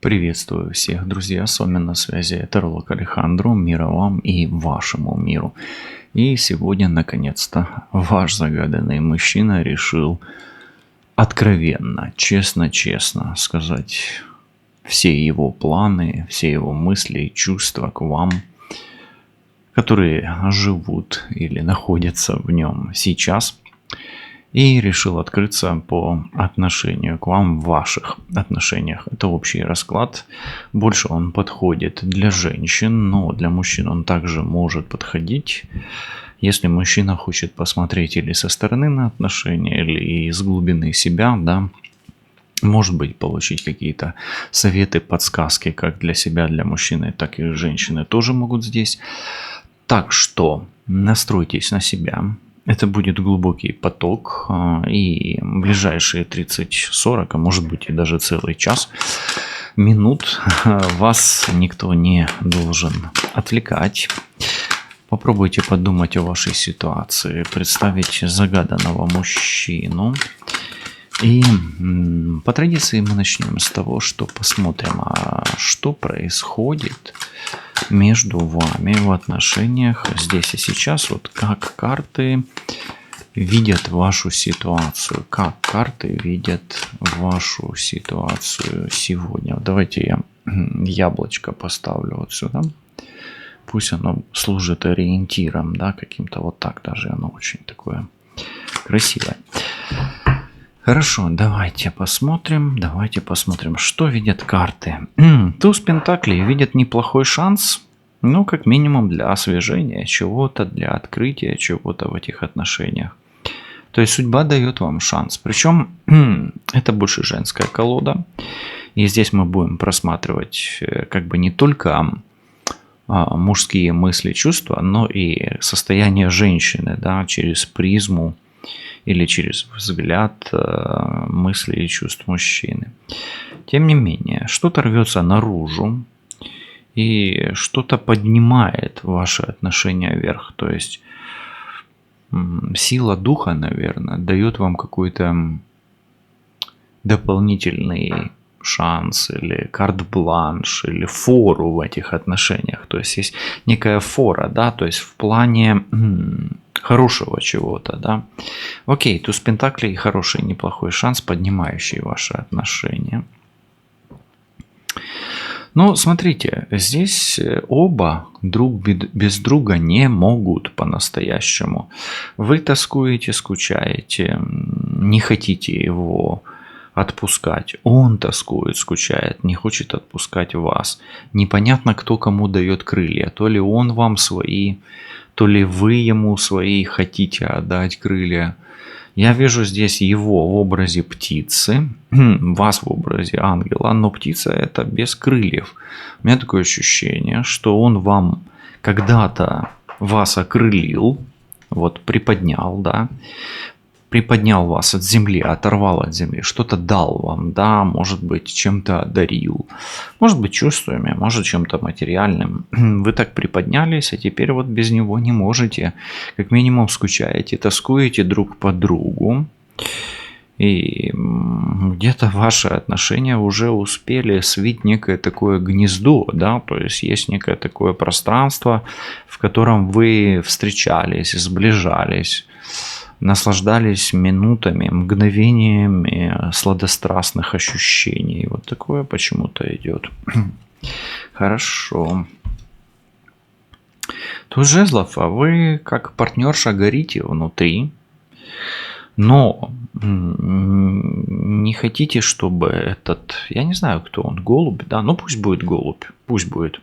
Приветствую всех, друзья, с вами на связи Терлок Алехандро, мира вам и вашему миру. И сегодня, наконец-то, ваш загаданный мужчина решил откровенно, честно сказать все его планы, все его мысли и чувства к вам, которые живут или находятся в нем сейчас. И решил открыться по отношению к вам в ваших отношениях. Это общий расклад. Больше он подходит для женщин, но для мужчин он также может подходить. Если мужчина хочет посмотреть или со стороны на отношения, или из глубины себя, да, может быть, получить какие-то советы, подсказки, как для себя, для мужчины, так и женщины тоже могут здесь. Так что настройтесь на себя. Это будет глубокий поток, и ближайшие 30-40, а может быть и даже целый час, минут вас никто не должен отвлекать. Попробуйте подумать о вашей ситуации, представить загаданного мужчину. И по традиции мы начнем с того, что посмотрим, что происходит между вами в отношениях здесь и сейчас. Вот как карты видят вашу ситуацию. Как карты видят вашу ситуацию сегодня. Давайте я яблочко поставлю вот сюда. Пусть оно служит ориентиром, да, каким-то вот так даже. Оно очень такое красивое. Хорошо, давайте посмотрим, что видят карты. Туз Пентаклей видит неплохой шанс, ну, как минимум для освежения чего-то, для открытия чего-то в этих отношениях. То есть судьба дает вам шанс. Причем это больше женская колода. И здесь мы будем просматривать как бы не только мужские мысли, чувства, но и состояние женщины, да, через призму или через взгляд, мысли и чувств мужчины. Тем не менее, что-то рвется наружу и что-то поднимает ваши отношения вверх. То есть сила духа, наверное, дает вам какой-то дополнительный шанс или карт-бланш или фору в этих отношениях. То есть есть некая фора, да, то есть в плане хорошего чего-то, да. Окей, туз пентаклей хороший, неплохой шанс, поднимающий ваши отношения. Но смотрите, здесь оба друг без друга не могут по-настоящему. Вы тоскуете, скучаете, не хотите его отпускать. Он тоскует, скучает, не хочет отпускать вас. Непонятно, кто кому дает крылья. То ли он вам свои, то ли вы ему свои хотите отдать крылья. Я вижу здесь его в образе птицы, вас в образе ангела, но птица это без крыльев. У меня такое ощущение, что он вам когда-то вас окрылил, вот приподнял, да, приподнял вас от земли, оторвал от земли, что-то дал вам, да, может быть, чем-то одарил, может быть, чувствами, может, чем-то материальным. Вы так приподнялись, а теперь вот без него не можете, как минимум скучаете, тоскуете друг по другу, и где-то ваши отношения уже успели свить некое такое гнездо, да, то есть есть некое такое пространство, в котором вы встречались, сближались, наслаждались минутами, мгновениями сладострастных ощущений. Вот такое почему-то идет. Хорошо. Туз жезлов, а вы как партнерша горите внутри, но не хотите, чтобы этот, я не знаю, кто он, голубь, да, ну пусть будет голубь, пусть будет.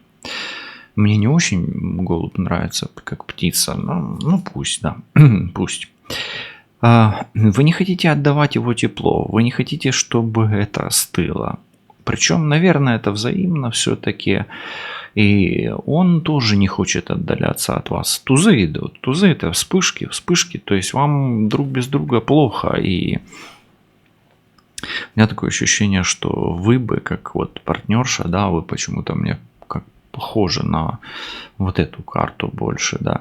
Мне не очень голубь нравится, как птица, ну пусть, да, пусть. Вы не хотите отдавать его тепло, вы не хотите, чтобы это остыло. Причем, наверное, это взаимно все-таки. И он тоже не хочет отдаляться от вас. Тузы идут. Тузы это вспышки. То есть вам друг без друга плохо. И у меня такое ощущение, что вы бы, как вот партнерша, да, вы почему-то мне как похожи на вот эту карту больше, да.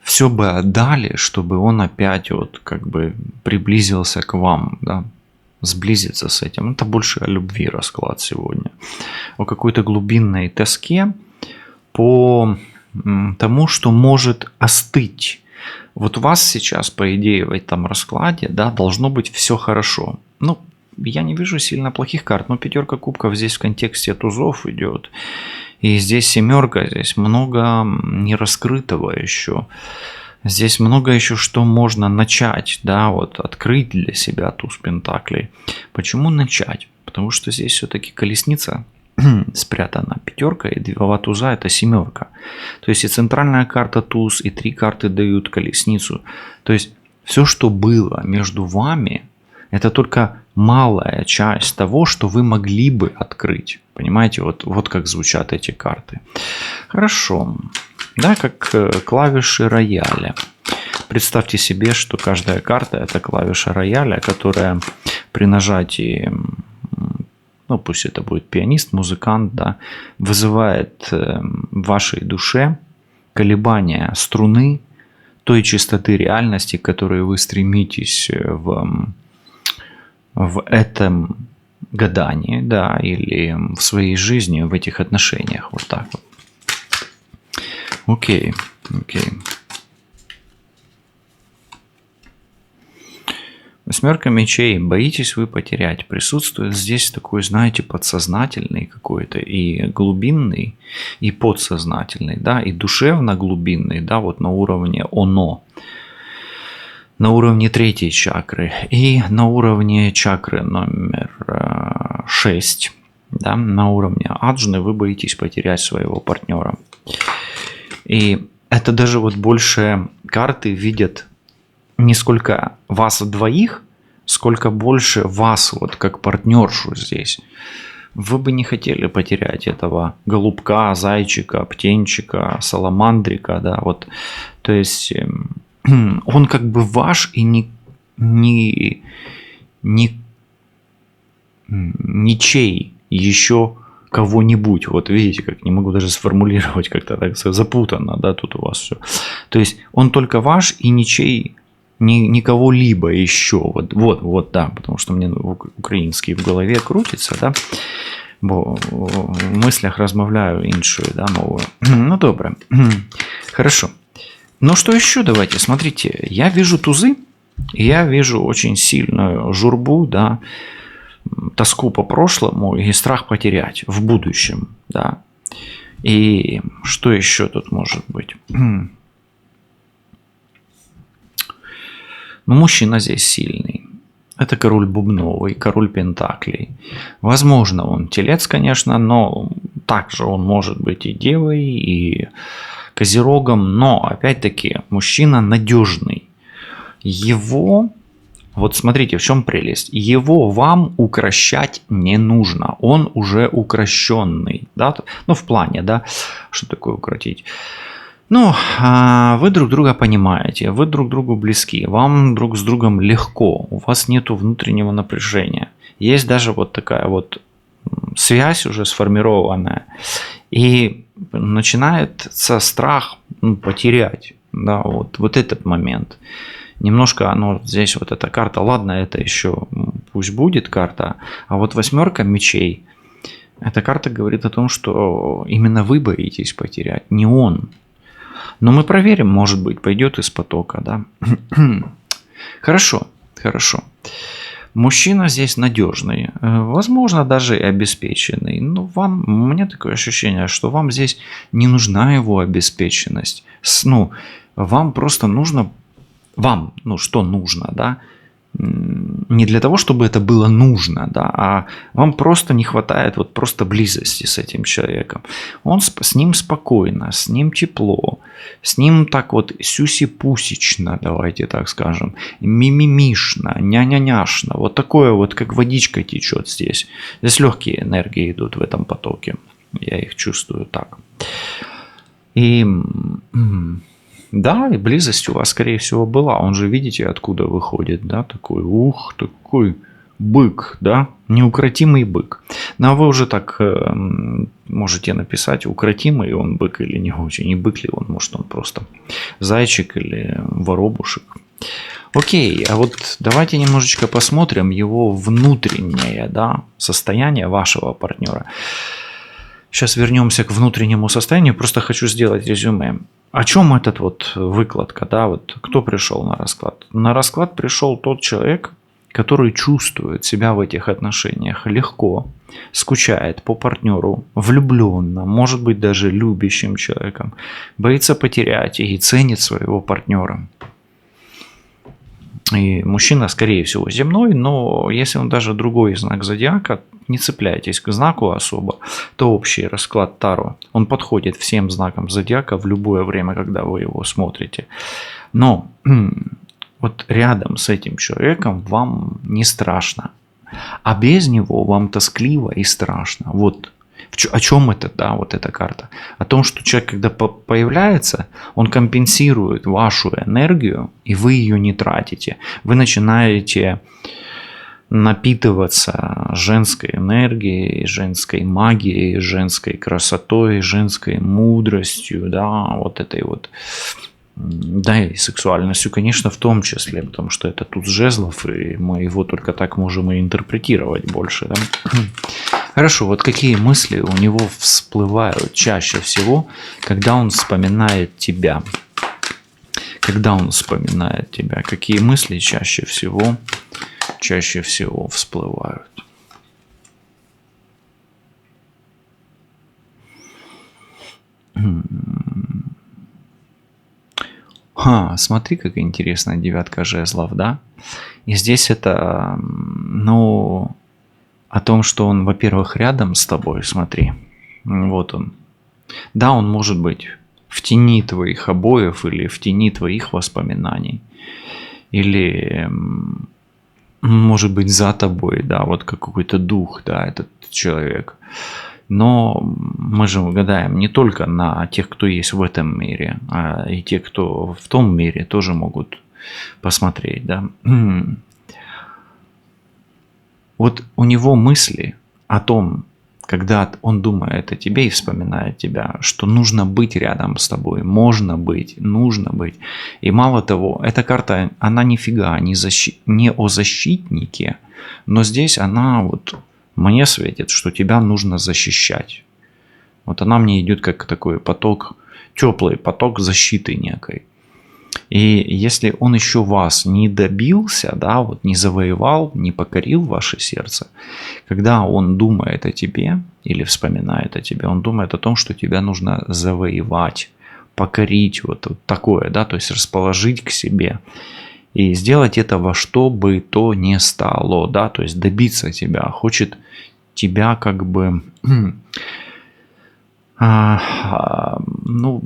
Все бы отдали, чтобы он опять вот как бы приблизился к вам, да. сблизиться с этим. Это больше о любви расклад сегодня. О какой-то глубинной тоске по тому, что может остыть. Вот у вас сейчас, по идее, в этом раскладе, да, должно быть все хорошо. Ну, я не вижу сильно плохих карт, но 5 кубков здесь в контексте тузов идет. И здесь 7, здесь много нераскрытого еще. Здесь много еще что можно начать, да, вот открыть для себя туз пентаклей. Почему начать? Потому что здесь все-таки колесница спрятана. 5 и 2 туза это 7. То есть и центральная карта туз, и 3 карты дают колесницу. То есть все, что было между вами, это только малая часть того, что вы могли бы открыть. Понимаете, вот как звучат эти карты. Хорошо. Да, как клавиши рояля. Представьте себе, что каждая карта это клавиша рояля, которая при нажатии, ну пусть это будет пианист, музыкант, да, вызывает в вашей душе колебания струны той частоты реальности, к которой вы стремитесь в этом гадании, да, или в своей жизни, в этих отношениях. Вот так вот. Окей. Восьмерка мечей. Боитесь вы потерять. Присутствует здесь такой, знаете, подсознательный какой-то, и глубинный, и подсознательный, да, и душевно-глубинный, да, вот на уровне оно. На уровне 3 чакры и на уровне чакры номер 6, да, на уровне аджны вы боитесь потерять своего партнера. И это даже вот больше карты видят не сколько вас двоих, сколько больше вас вот как партнершу здесь. Вы бы не хотели потерять этого голубка, зайчика, птенчика, саламандрика, да, вот, то есть он как бы ваш и ничей еще кого-нибудь. Вот видите, как не могу даже сформулировать, как-то так запутанно, да, тут у вас все. То есть он только ваш и ничей, никого-либо еще. Вот, да, потому что мне украинский в голове крутится, да, бо в мыслях размовляю іншою, да, мовою. Ну, добре. Хорошо. Ну, что еще давайте, смотрите, я вижу тузы, и я вижу очень сильную журбу, да, тоску по прошлому и страх потерять в будущем, да. И что еще тут может быть? Ну, мужчина здесь сильный. Это король бубновый, король пентаклей. Возможно, он телец, конечно, но также он может быть и девой, и козерогом, но опять-таки мужчина надежный. Его, вот смотрите, в чем прелесть. Его вам укращать не нужно. Он уже укращенный. Да? Ну, в плане, да, что такое укротить. Ну, вы друг друга понимаете, вы друг другу близки, вам друг с другом легко, у вас нету внутреннего напряжения. Есть даже вот такая вот связь уже сформированная. И начинается страх потерять, да, вот этот момент. Немножко оно здесь вот эта карта, ладно, это еще пусть будет карта, а вот 8 мечей, эта карта говорит о том, что именно вы боитесь потерять, не он. Но мы проверим, может быть, пойдет из потока, да. Хорошо. Мужчина здесь надежный, возможно, даже и обеспеченный. Но у меня такое ощущение, что вам здесь не нужна его обеспеченность. Ну, вам просто нужно, что нужно, да? Не для того, чтобы это было нужно, да, а вам просто не хватает вот просто близости с этим человеком. С ним спокойно, с ним тепло, с ним так вот сюси-пусично, давайте так скажем, мимимишно, ня-ня-няшно, вот такое вот, как водичка течет здесь. Здесь легкие энергии идут в этом потоке, я их чувствую так. И да, и близость у вас, скорее всего, была. Он же, видите, откуда выходит, да, такой бык, да, неукротимый бык. Ну, а вы уже так можете написать, укротимый он бык или не очень, не бык ли он, может, он просто зайчик или воробушек. Окей, а вот давайте немножечко посмотрим его внутреннее, да, состояние вашего партнера. Сейчас вернемся к внутреннему состоянию. Просто хочу сделать резюме. О чем этот вот выкладка, да, вот кто пришел на расклад? На расклад пришел тот человек, который чувствует себя в этих отношениях легко, скучает по партнеру, влюбленно, может быть даже любящим человеком, боится потерять и ценит своего партнера. И мужчина, скорее всего, земной, но если он даже другой знак зодиака, не цепляйтесь к знаку особо, то общий расклад Таро, он подходит всем знакам зодиака в любое время, когда вы его смотрите. Но вот рядом с этим человеком вам не страшно, а без него вам тоскливо и страшно. Вот о чем это, да, вот эта карта? О том, что человек, когда появляется, он компенсирует вашу энергию, и вы ее не тратите. Вы начинаете напитываться женской энергией, женской магией, женской красотой, женской мудростью, да, вот этой вот, да, и сексуальностью, конечно, в том числе, потому что это туз жезлов, и мы его только так можем и интерпретировать больше, да. Хорошо, вот какие мысли у него всплывают чаще всего, когда он вспоминает тебя? Когда он вспоминает тебя, какие мысли чаще всего всплывают? Смотри, как интересно, девятка жезлов, да? И здесь это, ну, о том, что он, во-первых, рядом с тобой, смотри, вот он. Да, он может быть в тени твоих обоев или в тени твоих воспоминаний. Или, может быть, за тобой, да, вот как какой-то дух, да, этот человек. Но мы же гадаем не только на тех, кто есть в этом мире, а и те, кто в том мире, тоже могут посмотреть, да. Вот у него мысли о том, когда он думает о тебе и вспоминает тебя, что нужно быть рядом с тобой, можно быть, нужно быть. И мало того, эта карта, она нифига не о защитнике, но здесь она вот мне светит, что тебя нужно защищать. Вот она мне идет как такой поток, теплый поток защиты некой. И если он еще вас не добился, да, вот не завоевал, не покорил ваше сердце, когда он думает о тебе или вспоминает о тебе, он думает о том, что тебя нужно завоевать, покорить, вот такое, да, то есть расположить к себе и сделать это во что бы то ни стало, да, то есть добиться тебя, хочет тебя как бы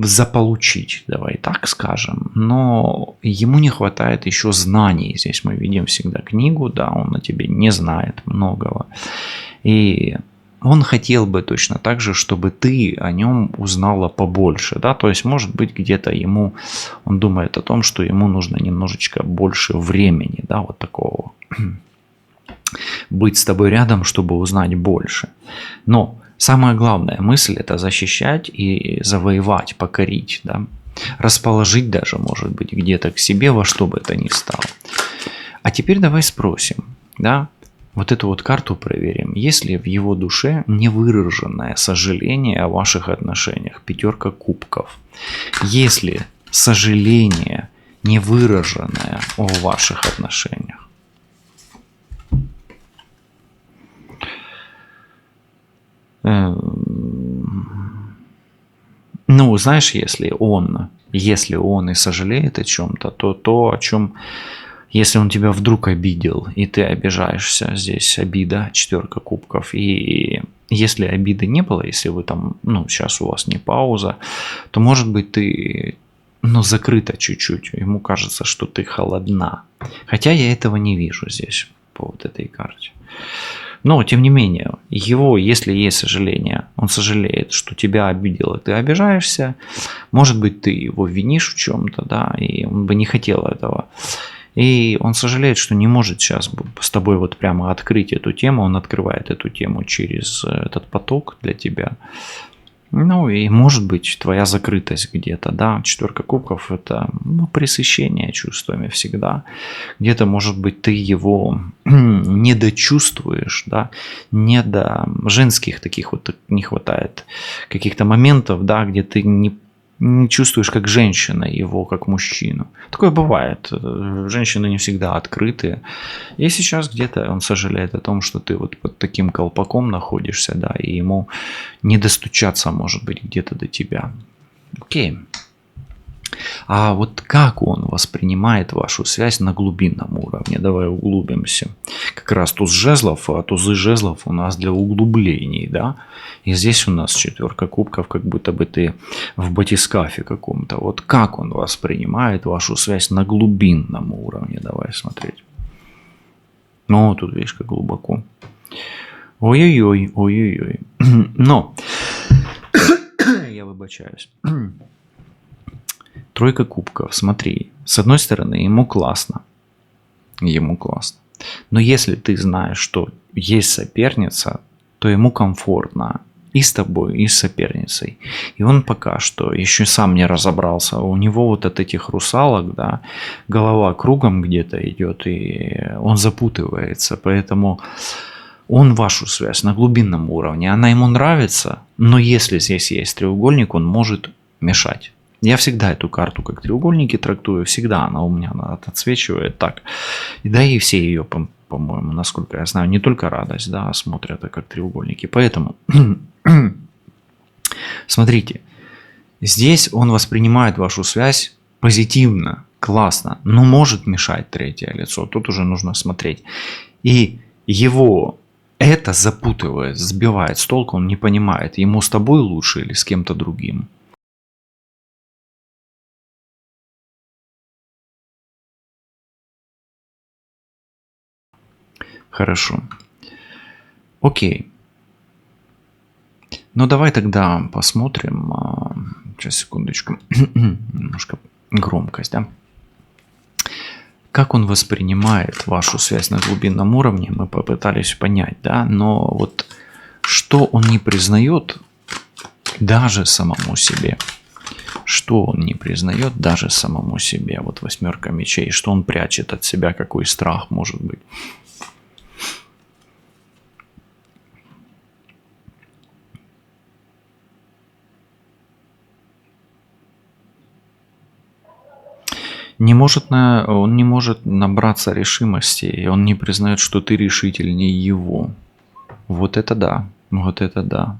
заполучить, давай так скажем. Но ему не хватает еще знаний. Здесь мы видим всегда книгу, да, он о тебе не знает многого. И он хотел бы точно так же, чтобы ты о нем узнала побольше, да, то есть, может быть, где-то ему, он думает о том, что ему нужно немножечко больше времени, да, вот такого, быть с тобой рядом, чтобы узнать больше. Но самая главная мысль – это защищать и завоевать, покорить, да? Расположить даже, может быть, где-то к себе, во что бы это ни стало. А теперь давай спросим, да, вот эту вот карту проверим. Есть ли в его душе невыраженное сожаление о ваших отношениях? Пятерка кубков. Есть ли сожаление невыраженное о ваших отношениях? Ну, знаешь, если он и сожалеет о чем-то, то о чем, если он тебя вдруг обидел, и ты обижаешься, здесь обида, четверка кубков, и если обиды не было, если вы там, сейчас у вас не пауза, то, может быть, ты, закрыта чуть-чуть, ему кажется, что ты холодна, хотя я этого не вижу здесь по вот этой карте. Но, тем не менее, если есть сожаление, он сожалеет, что тебя обидел, и ты обижаешься. Может быть, ты его винишь в чем-то, да, и он бы не хотел этого. И он сожалеет, что не может сейчас с тобой вот прямо открыть эту тему. Он открывает эту тему через этот поток для тебя. Ну и может быть твоя закрытость где-то, да. Четверка кубков это пресыщение чувствами всегда. Где-то может быть ты его не дочувствуешь, да, не до женских таких вот не хватает каких-то моментов, да, где ты не чувствуешь как женщина его, как мужчину. Такое бывает. Женщины не всегда открытые. И сейчас где-то он сожалеет о том, что ты вот под таким колпаком находишься, да, и ему не достучаться, может быть, где-то до тебя. Окей. А вот как он воспринимает вашу связь на глубинном уровне? Давай углубимся. Как раз туз жезлов, а тузы жезлов у нас для углублений, да? И здесь у нас четверка кубков, как будто бы ты в батискафе каком-то. Вот как он воспринимает вашу связь на глубинном уровне? Давай смотреть. Ну, тут видишь, как глубоко. Ой-ой-ой, ой-ой-ой. Но, я выбачаюсь. Тройка кубков, смотри, с одной стороны, ему классно. Но если ты знаешь, что есть соперница, то ему комфортно и с тобой, и с соперницей. И он пока что еще сам не разобрался. У него вот от этих русалок, да, голова кругом где-то идет, и он запутывается. Поэтому он вашу связь на глубинном уровне, она ему нравится, но если здесь есть треугольник, он может мешать. Я всегда эту карту как треугольники трактую, всегда она у меня отсвечивает так. И да и все ее, по-моему, насколько я знаю, не только радость, да, смотрят это как треугольники. Поэтому, смотрите, здесь он воспринимает вашу связь позитивно, классно, но может мешать третье лицо. Тут уже нужно смотреть. И его это запутывает, сбивает с толку, он не понимает, ему с тобой лучше или с кем-то другим. Хорошо. Окей. Ну давай тогда посмотрим. Сейчас, секундочку. Немножко громкость, да? Как он воспринимает вашу связь на глубинном уровне, мы попытались понять, да? Но вот что он не признает даже самому себе? Что он не признает даже самому себе? Вот восьмерка мечей. Что он прячет от себя? Какой страх может быть? Он не может набраться решимости, и он не признает, что ты решительнее его. Вот это да, вот это да.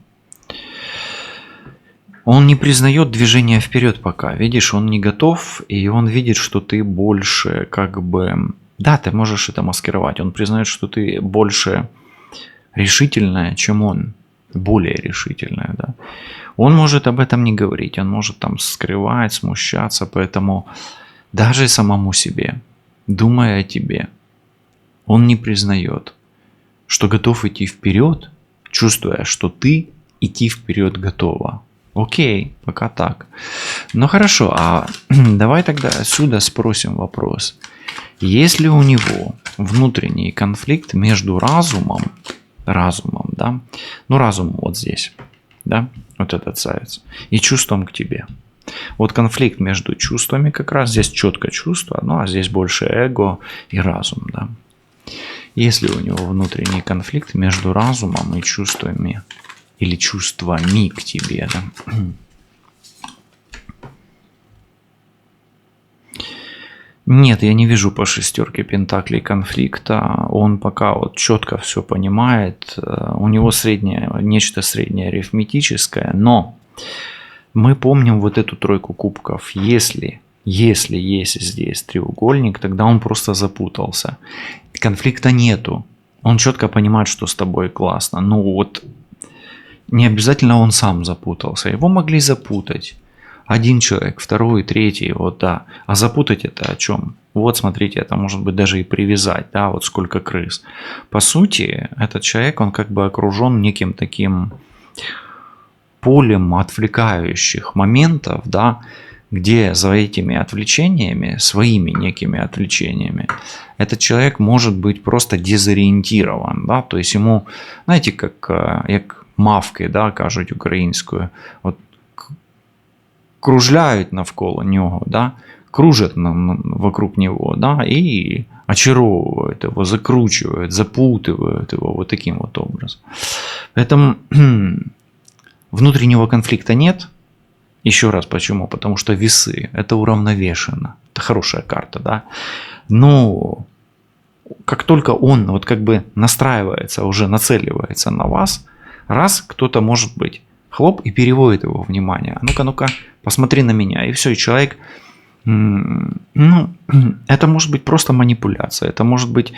Он не признает движение вперед пока. Видишь, он не готов, и он видит, что ты больше как бы... Да, ты можешь это маскировать. Он признает, что ты больше решительная, чем он. Более решительная, да. Он может об этом не говорить, он может там скрывать, смущаться, поэтому... Даже самому себе, думая о тебе, он не признает, что готов идти вперед, чувствуя, что ты идти вперед готова. Окей, пока так. Ну хорошо, а давай тогда отсюда спросим вопрос. Есть ли у него внутренний конфликт между разумом, да, ну разум вот здесь, да, вот этот заяц, и чувством к тебе? Вот конфликт между чувствами как раз. Здесь четко чувство, ну а здесь больше эго и разум, да. Если у него внутренний конфликт между разумом и чувствами или чувствами к тебе, да. Нет, я не вижу по шестерке пентаклей конфликта. Он пока вот четко все понимает. У него нечто среднее арифметическое, но мы помним вот эту тройку кубков. Если есть здесь треугольник, тогда он просто запутался. Конфликта нету. Он четко понимает, что с тобой классно. Ну вот, не обязательно он сам запутался. Его могли запутать. Один человек, второй, третий, вот да. А запутать это о чем? Вот смотрите, это может быть даже и привязать, да, вот сколько крыс. По сути, этот человек, он как бы окружен неким таким... полем отвлекающих моментов, да, где за этими отвлечениями, своими некими отвлечениями, этот человек может быть просто дезориентирован, да, то есть ему, знаете, как мавки, да, кажуть українською, от кружляють навколо нього, да, кружат вокруг него, да, и очаровывают его, закручивают, запутывают его вот таким вот образом. Поэтому внутреннего конфликта нет. Еще раз почему? Потому что весы – это уравновешенно. Это хорошая карта, да. Но как только он вот как бы настраивается, уже нацеливается на вас, раз кто-то может быть, хлоп, и переводит его внимание. Ну-ка, ну-ка, посмотри на меня. И все, и человек, ну, это может быть просто манипуляция, это может быть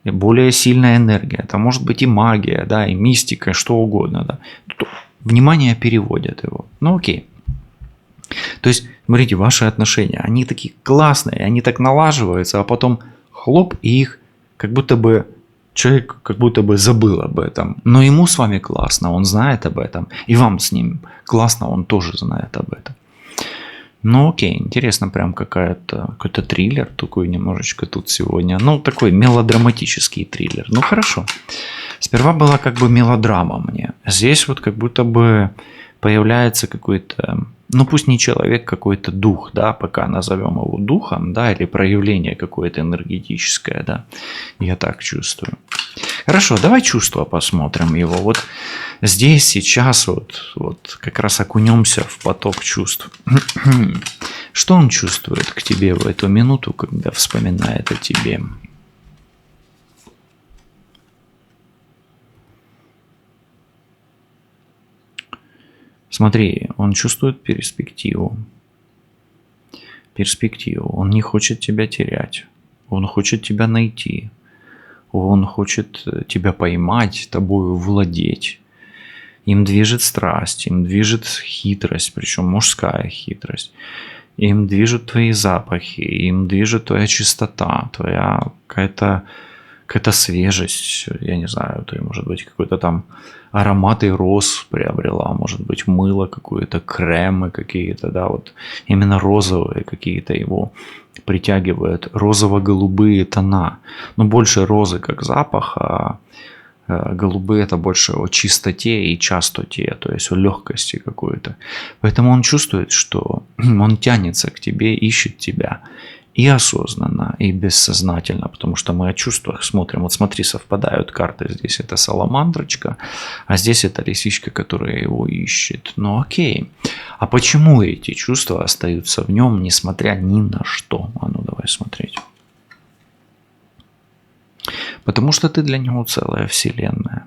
более сильная энергия, это может быть и магия, да, и мистика, и что угодно, да. Внимание переводят его. Ну окей. То есть, смотрите, ваши отношения, они такие классные, они так налаживаются, а потом хлоп, и их как будто бы человек как будто бы забыл об этом. Но ему с вами классно, он знает об этом. И вам с ним классно, он тоже знает об этом. Ну окей, интересно, прям какой-то триллер такой немножечко тут сегодня. Ну такой мелодраматический триллер. Ну хорошо. Сперва была как бы мелодрама мне. Здесь вот как будто бы появляется какой-то, ну пусть не человек, какой-то дух, да, пока назовем его духом, да, или проявление какое-то энергетическое, да. Я так чувствую. Хорошо, давай чувства посмотрим его. Вот здесь, сейчас, вот как раз окунемся в поток чувств. Что он чувствует к тебе в эту минуту, когда вспоминает о тебе? Смотри, он чувствует перспективу. Перспективу. Он не хочет тебя терять. Он хочет тебя найти. Он хочет тебя поймать, тобою владеть. Им движет страсть, им движет хитрость, причем мужская хитрость. Им движут твои запахи, им движет твоя чистота, твоя какая-то свежесть, я не знаю, ты, может быть, какой-то там ароматы роз приобрела, может быть, мыло какое-то, кремы какие-то, да, вот именно розовые какие-то его притягивают, розово-голубые тона, но больше розы как запах, а голубые это больше о чистоте и частоте, то есть о легкости какой-то. Поэтому он чувствует, что он тянется к тебе, ищет тебя. И осознанно, и бессознательно, потому что мы о чувствах смотрим. Вот смотри, совпадают карты. Здесь это саламандрочка, а здесь это лисичка, которая его ищет. Ну окей. А почему эти чувства остаются в нем, несмотря ни на что? А ну давай смотреть. Потому что ты для него целая вселенная.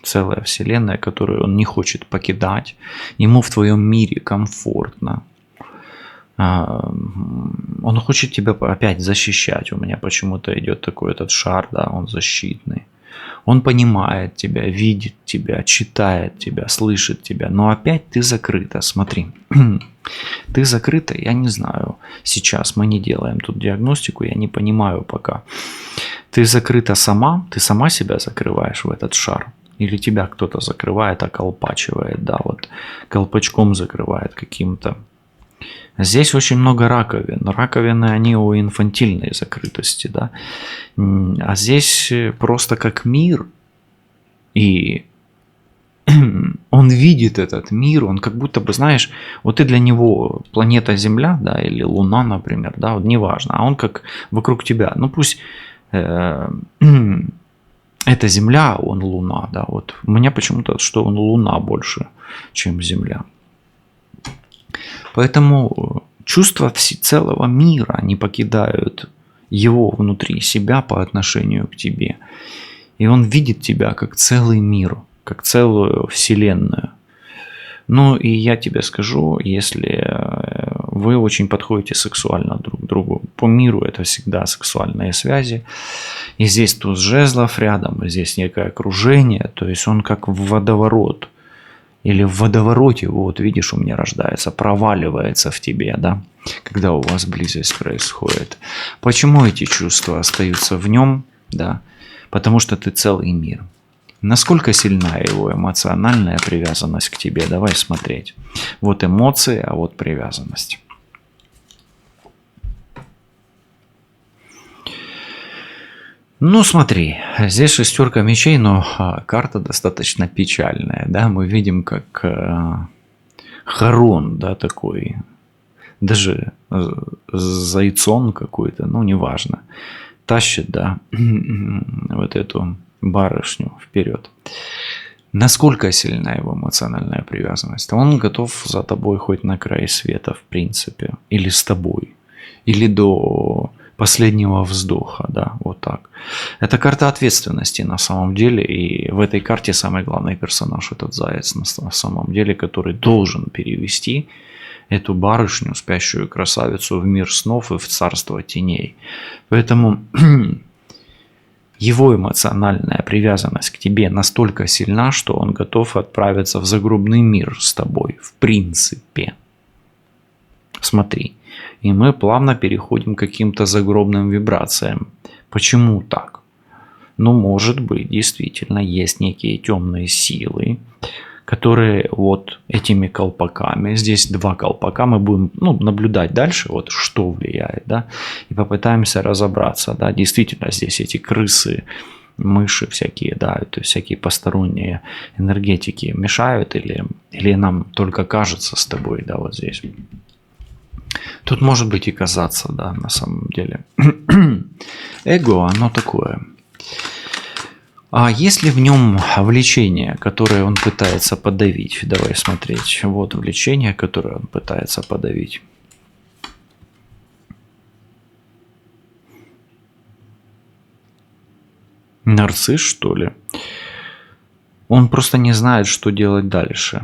Целая вселенная, которую он не хочет покидать. Ему в твоем мире комфортно. Он хочет тебя опять защищать. У меня почему-то идет такой этот шар, да, он защитный. Он понимает тебя, видит тебя, читает тебя, слышит тебя. Но опять ты закрыта. Смотри, ты закрыта, я не знаю. Сейчас мы не делаем тут диагностику, я не понимаю пока. Ты закрыта сама, ты сама себя закрываешь в этот шар. Или тебя кто-то закрывает, околпачивает, да, вот колпачком закрывает каким-то. Здесь очень много раковин. Раковины, они о инфантильной закрытости, да. А здесь просто как мир. И он видит этот мир, он как будто бы, знаешь, вот ты для него планета Земля, да, или Луна, например, да, вот неважно, а он как вокруг тебя. Ну пусть это Земля, а он Луна, да, вот. У меня почему-то, что он Луна больше, чем Земля. Поэтому чувства целого мира, они покидают его внутри себя по отношению к тебе. И он видит тебя как целый мир, как целую вселенную. Ну и я тебе скажу, если вы очень подходите сексуально друг к другу, по миру это всегда сексуальные связи. И здесь туз жезлов рядом, и здесь некое окружение, то есть он как в водоворот. Или в водовороте, вот видишь, у меня рождается, проваливается в тебе, да, когда у вас близость происходит. Почему эти чувства остаются в нем, да? Потому что ты целый мир. Насколько сильна его эмоциональная привязанность к тебе? Давай смотреть. Вот эмоции, а вот привязанность. Ну, смотри, здесь шестерка мечей, но карта достаточно печальная, да, мы видим, как Харон, да, такой, даже зайцон какой-то, ну, неважно, тащит, да, вот эту барышню вперед. Насколько сильна его эмоциональная привязанность? Он готов за тобой хоть на край света, в принципе, или с тобой, или до последнего вздоха, да, вот так. Это карта ответственности на самом деле, и в этой карте самый главный персонаж этот заяц на самом деле, который должен перевести эту барышню, спящую красавицу, в мир снов и в царство теней. Поэтому его эмоциональная привязанность к тебе настолько сильна, что он готов отправиться в загробный мир с тобой, в принципе. Смотри, и мы плавно переходим к каким-то загробным вибрациям. Почему так? Ну, может быть, действительно есть некие темные силы, которые вот этими колпаками, здесь два колпака, мы будем наблюдать дальше, вот что влияет, да, и попытаемся разобраться, да, действительно здесь эти крысы, мыши всякие, да, то есть всякие посторонние энергетики мешают или нам только кажется с тобой, да, вот здесь. Тут может быть и казаться, да, на самом деле. Эго, оно такое. А есть ли в нем влечение, которое он пытается подавить? Давай смотреть. Вот влечение, которое он пытается подавить. Нарцисс, что ли? Он просто не знает, что делать дальше.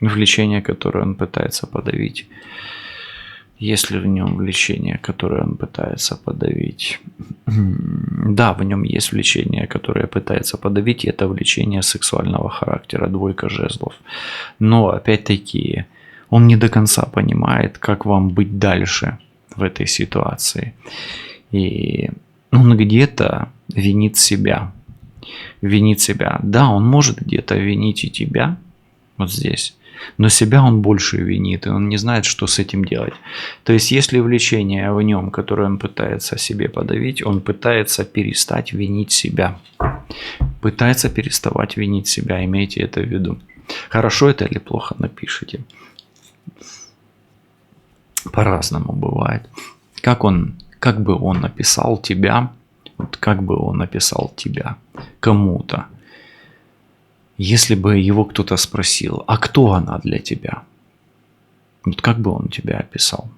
Влечение, которое он пытается подавить. Есть ли в нем влечение, которое он пытается подавить? Да, в нем есть влечение, которое пытается подавить, и это влечение сексуального характера, двойка жезлов. Но, опять-таки, он не до конца понимает, как вам быть дальше в этой ситуации. И он где-то винит себя. Винит себя. Да, он может где-то винить и тебя, вот здесь. Но себя он больше винит, и он не знает, что с этим делать. То есть, если влечение в нем, которое он пытается себе подавить, он пытается перестать винить себя. Пытается переставать винить себя, имейте это в виду. Хорошо это или плохо, напишите. По-разному бывает. Как бы он написал тебя, вот как бы он написал тебя кому-то. Если бы его кто-то спросил, а кто она для тебя? Вот как бы он тебя описал?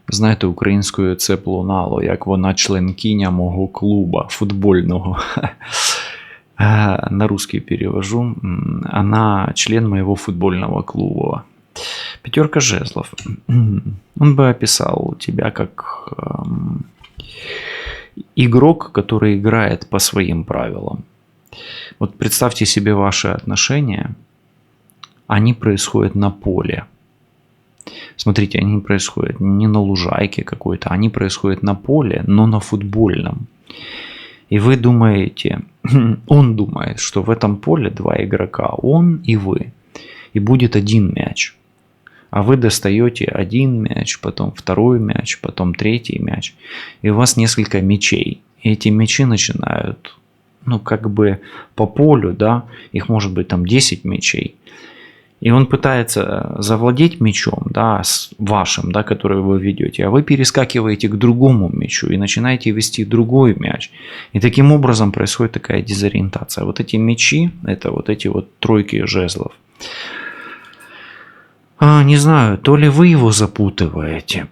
Знаєте українською це плунало, як вона членкиня мого клуба футбольного. На русский перевожу. Она член моего футбольного клуба. Пятерка жезлов. Он бы описал тебя как игрок, который играет по своим правилам. Вот представьте себе ваши отношения. Они происходят на поле. Смотрите, они происходят не на лужайке какой-то, они происходят на поле, но на футбольном. И вы думаете, он думает, что в этом поле два игрока, он и вы. И будет один мяч. А вы достаете один мяч, потом второй мяч, потом третий мяч. И у вас несколько мячей. И эти мячи начинают, как бы по полю, да, их может быть там 10 мячей. И он пытается завладеть мячом, да, вашим, да, который вы ведете, а вы перескакиваете к другому мячу и начинаете вести другой мяч. И таким образом происходит такая дезориентация. Вот эти мячи, это вот эти вот тройки жезлов. Не знаю, то ли вы его запутываете,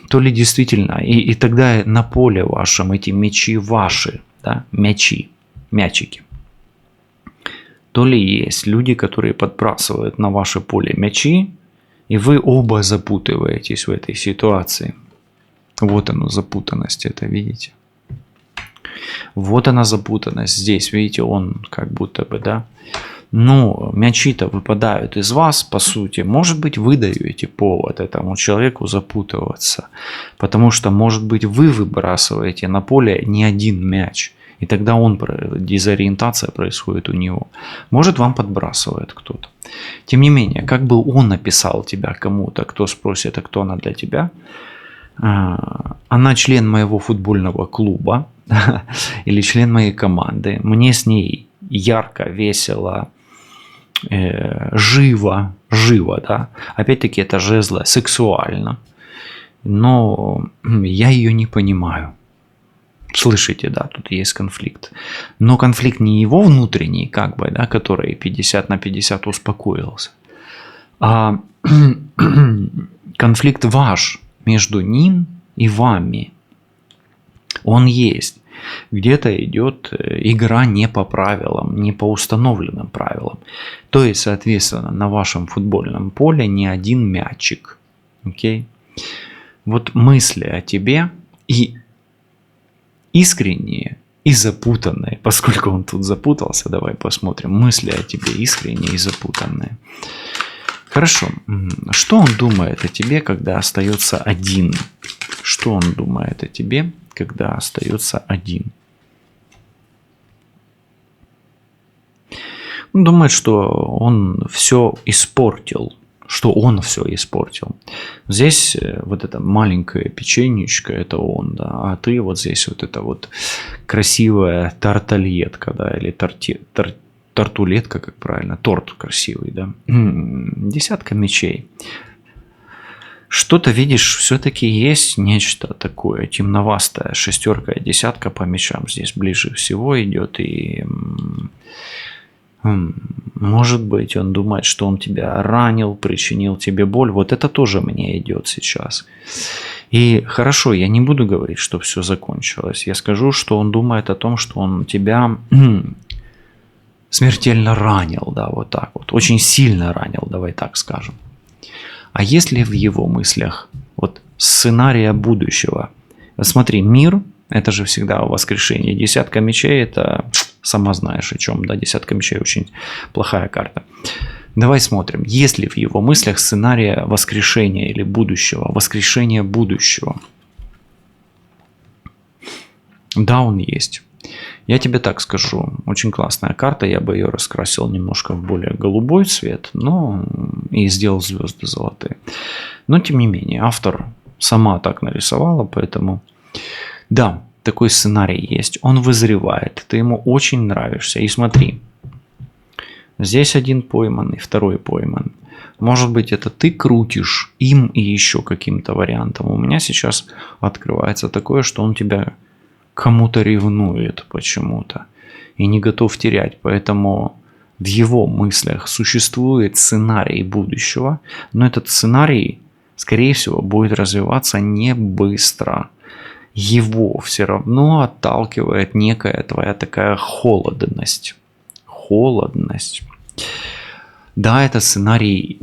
то ли действительно, и тогда на поле вашем эти мячи ваши, да, мячики. То ли есть люди, которые подбрасывают на ваше поле мячи, и вы оба запутываетесь в этой ситуации. Вот она запутанность, это видите? Вот она запутанность. Здесь, видите, он как будто бы, да. Но мячи-то выпадают из вас, по сути. Может быть, вы даете повод этому человеку запутываться. Потому что, может быть, вы выбрасываете на поле не один мяч. И тогда дезориентация происходит у него. Может, вам подбрасывает кто-то. Тем не менее, как бы он написал тебя кому-то, кто спросит, а кто она для тебя, она член моего футбольного клуба или член моей команды, мне с ней ярко, весело, живо, да. Опять-таки это жезло сексуально, но я ее не понимаю. Слышите, да, тут есть конфликт. Но конфликт не его внутренний, как бы, да, который 50/50 успокоился, а конфликт ваш между ним и вами. Он есть. Где-то идет игра не по правилам, не по установленным правилам. То есть, соответственно, на вашем футбольном поле не один мячик. Окей? Вот мысли о тебе и искренние, и запутанные, поскольку он тут запутался, давай посмотрим. Мысли о тебе искренние и запутанные. Хорошо. Что он думает о тебе, когда остается один? Что он думает о тебе, когда остается один? Он думает, что он все испортил. Здесь вот это маленькое печенечко, это он, да, а ты вот здесь вот это вот красивая тарталетка, да, или тартулетка, как правильно, торт красивый, да. 10 мечей. Что-то, видишь, все-таки есть нечто такое темновастое. 6 и 10 по мечам здесь ближе всего идет. И может быть, он думает, что он тебя ранил, причинил тебе боль. Вот это тоже мне идет сейчас. И хорошо, я не буду говорить, что все закончилось. Я скажу, что он думает о том, что он тебя смертельно ранил, да, вот так вот. Очень сильно ранил, давай так скажем. А если в его мыслях вот сценария будущего? Смотри, мир – это же всегда воскрешение. 10 мечей – это сама знаешь о чем, да, 10 мечей очень плохая карта. Давай смотрим, есть ли в его мыслях сценария воскрешения или будущего, воскрешения будущего. Да, он есть. Я тебе так скажу, очень классная карта, я бы ее раскрасил немножко в более голубой цвет, но и сделал звезды золотые. Но тем не менее, автор сама так нарисовала, поэтому да, такой сценарий есть. Он вызревает, ты ему очень нравишься. И смотри, здесь один пойманный, второй пойман. Может быть, это ты крутишь им и еще каким-то вариантом. У меня сейчас открывается такое, что он тебя кому-то ревнует почему-то и не готов терять. Поэтому в его мыслях существует сценарий будущего, но этот сценарий, скорее всего, будет развиваться не быстро. Его все равно отталкивает некая твоя такая холодность. Да, это сценарий,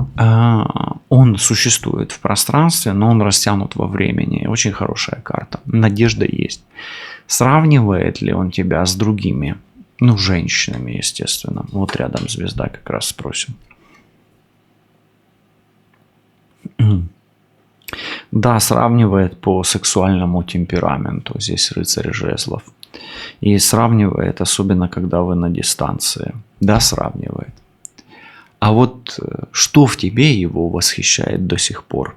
он существует в пространстве, но он растянут во времени. Очень хорошая карта. Надежда есть. Сравнивает ли он тебя с другими? Ну, женщинами, естественно. Вот рядом звезда как раз спросим. Да, сравнивает по сексуальному темпераменту. Здесь рыцарь жезлов. И сравнивает, особенно когда вы на дистанции. Да, сравнивает. А вот что в тебе его восхищает до сих пор?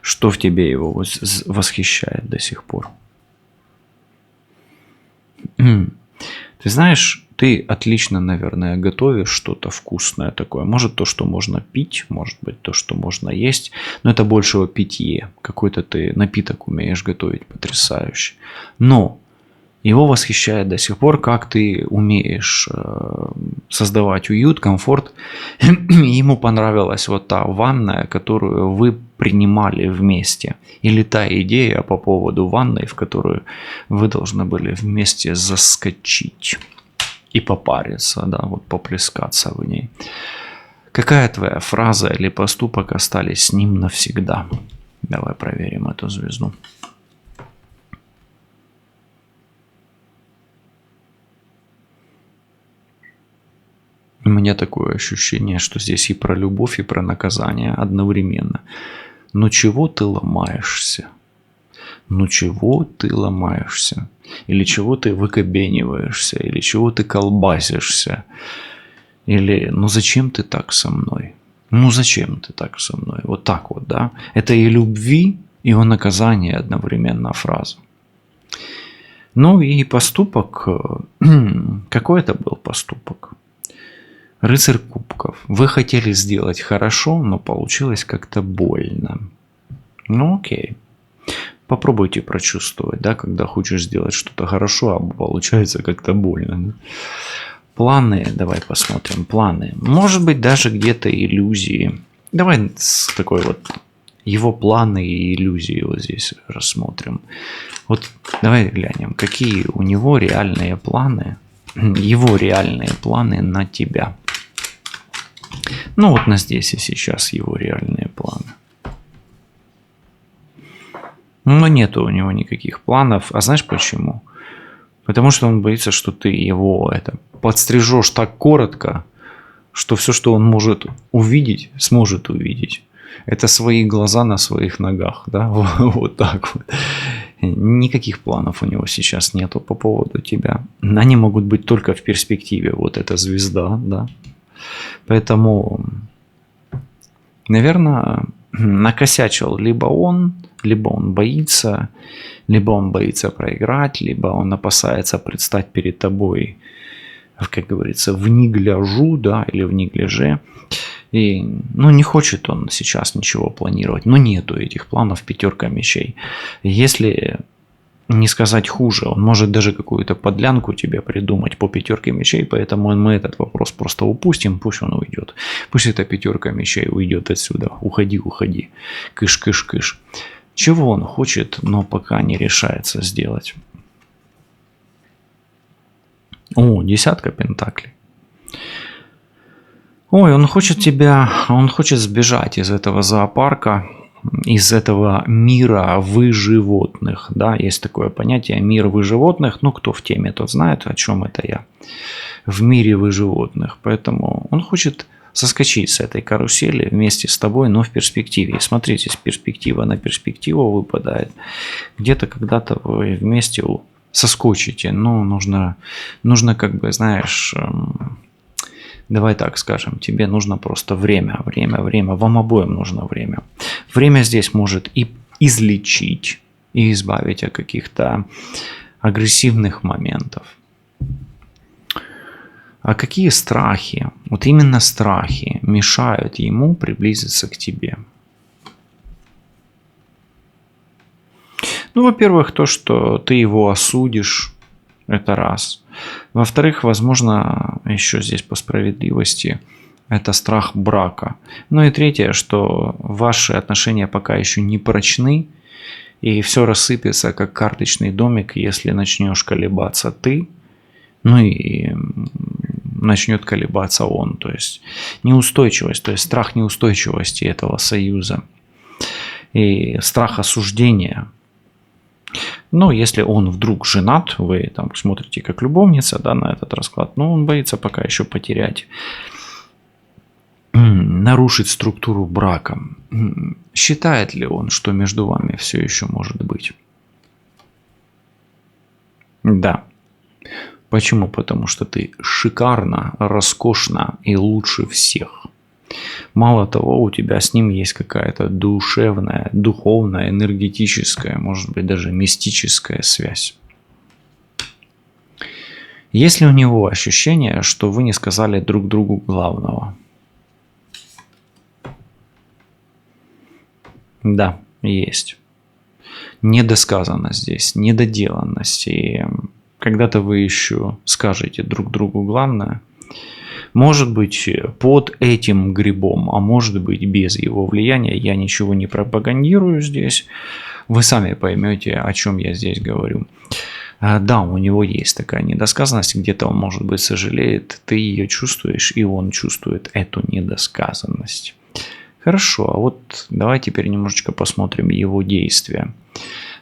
Что в тебе его восхищает до сих пор? Ты знаешь, ты отлично, наверное, готовишь что-то вкусное такое. Может, то, что можно пить, может быть, то, что можно есть. Но это больше о питье. Какой-то ты напиток умеешь готовить потрясающий. Но его восхищает до сих пор, как ты умеешь создавать уют, комфорт. Ему понравилась вот та ванная, которую вы принимали вместе. Или та идея по поводу ванной, в которую вы должны были вместе заскочить и попариться, да, вот поплескаться в ней. Какая твоя фраза или поступок остались с ним навсегда? Давай проверим эту звезду. У меня такое ощущение, что здесь и про любовь, и про наказание одновременно. Но чего ты ломаешься? Ну чего ты ломаешься? Или чего ты выкобениваешься? Или чего ты колбасишься? Или ну зачем ты так со мной? Ну зачем ты так со мной? Вот так вот, да? Это и любви, и о наказании одновременно фраза. Ну и поступок, какой это был поступок? Рыцарь кубков. Вы хотели сделать хорошо, но получилось как-то больно. Ну окей. Попробуйте прочувствовать, да, когда хочешь сделать что-то хорошо, а получается как-то больно. Да? Планы, давай посмотрим, планы. Может быть, даже где-то иллюзии. Давай с такой вот его планы и иллюзии вот здесь рассмотрим. Вот давай глянем, какие у него реальные планы, его реальные планы на тебя. Ну вот на здесь и сейчас его реальные планы. Но нету у него никаких планов. А знаешь почему? Потому что он боится, что ты его подстрижешь так коротко, что все, что он может увидеть, сможет увидеть. Это свои глаза на своих ногах, да, вот так вот. Никаких планов у него сейчас нету по поводу тебя. Они могут быть только в перспективе. Вот эта звезда, да. Поэтому, наверное, накосячил либо он боится, либо он боится проиграть, либо он опасается предстать перед тобой, как говорится, в негляжу, да, или в негляже. И, ну, не хочет он сейчас ничего планировать. Но нету этих планов, пятерка мечей. Если не сказать хуже, он может даже какую-то подлянку тебе придумать по пятерке мечей, поэтому мы этот вопрос просто упустим, пусть он уйдет. Пусть эта пятерка мечей уйдет отсюда. Уходи, уходи. Кыш, кыш, кыш. Чего он хочет, но пока не решается сделать? О, десятка пентаклей. Ой, он хочет сбежать из этого зоопарка, из этого мира вы животных. Да, есть такое понятие мир вы животных. Ну, кто в теме, тот знает, о чем это я. В мире вы животных. Поэтому он хочет соскочить с этой карусели вместе с тобой, но в перспективе. И смотрите, с перспектива на перспективу выпадает. Где-то когда-то вы вместе соскочите. Но нужно как бы, знаешь... Давай так скажем, тебе нужно просто время. Вам обоим нужно время. Время здесь может и излечить, и избавить от каких-то агрессивных моментов. А какие страхи, вот именно страхи, мешают ему приблизиться к тебе? Ну, во-первых, то, что ты его осудишь, это раз. Во-вторых, возможно, еще здесь по справедливости, это страх брака. Ну и третье, что ваши отношения пока еще не прочны, и все рассыпется, как карточный домик, если начнешь колебаться ты, ну и начнет колебаться он. То есть неустойчивость, то есть страх неустойчивости этого союза и страх осуждения. Но если он вдруг женат, вы там смотрите как любовница, да, на этот расклад, но он боится пока еще потерять, нарушить структуру брака. Считает ли он, что между вами все еще может быть? Да. Почему? Потому что ты шикарна, роскошна и лучше всех. Мало того, у тебя с ним есть какая-то душевная, духовная, энергетическая, может быть, даже мистическая связь. Есть ли у него ощущение, что вы не сказали друг другу главного? Да, есть. Недосказанность здесь, недоделанность. И когда-то вы еще скажете друг другу главное. Может быть, под этим грибом, а может быть, без его влияния. Я ничего не пропагандирую здесь. Вы сами поймете, о чем я здесь говорю. Да, у него есть такая недосказанность. Где-то он, может быть, сожалеет. Ты ее чувствуешь, и он чувствует эту недосказанность. Хорошо, а вот давай теперь немножечко посмотрим его действия.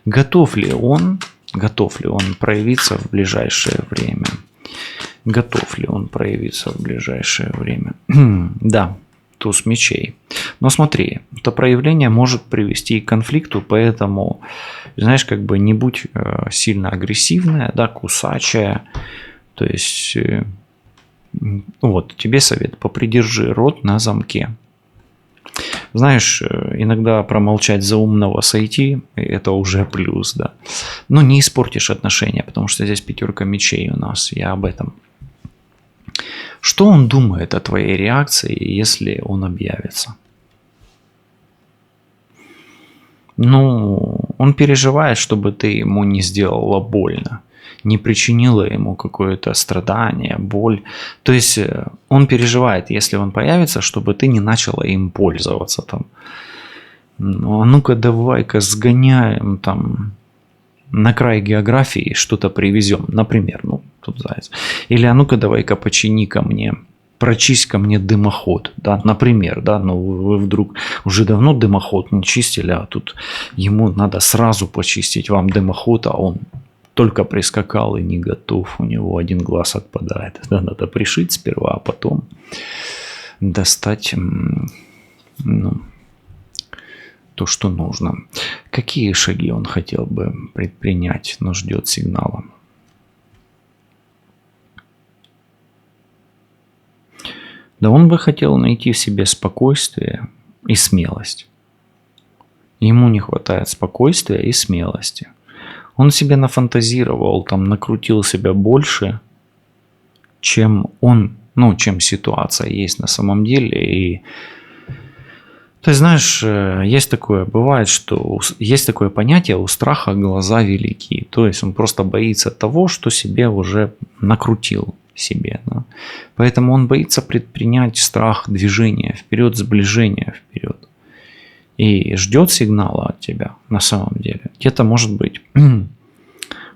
Готов ли он проявиться в ближайшее время? Готов ли он проявиться в ближайшее время? Да, туз мечей. Но смотри, это проявление может привести к конфликту, поэтому, знаешь, как бы не будь сильно агрессивная, да, кусачая. То есть, вот, тебе совет, попридержи рот на замке. Знаешь, иногда промолчать за умного сойти, это уже плюс, да. Но не испортишь отношения, потому что здесь 5 мечей у нас, я об этом. Что он думает о твоей реакции, если он объявится? Ну, он переживает, чтобы ты ему не сделала больно, не причинила ему какое-то страдание, боль. То есть он переживает, если он появится, чтобы ты не начала им пользоваться там. Ну, а ну-ка давай-ка сгоняем там на край географии, что-то привезем. Например, ну, тут заяц. Или а ну-ка давай-ка почини ко мне, прочисть ко мне дымоход, да, например, да, но вы вдруг уже давно дымоход не чистили, а тут ему надо сразу почистить вам дымоход, а он только прискакал и не готов, у него один глаз отпадает. Да, надо пришить сперва, а потом достать, ну, то, что нужно. Какие шаги он хотел бы предпринять, но ждет сигнала? Да он бы хотел найти в себе спокойствие и смелость. Ему не хватает спокойствия и смелости. Он себе нафантазировал, там накрутил себя больше, чем он, ну, чем ситуация есть на самом деле. И ты знаешь, есть такое, бывает, что есть такое понятие: у страха глаза велики. То есть он просто боится того, что себе уже накрутил себе. Да? Поэтому он боится предпринять страх движения вперед, сближения вперед. И ждет сигнала от тебя на самом деле. Где-то, может быть,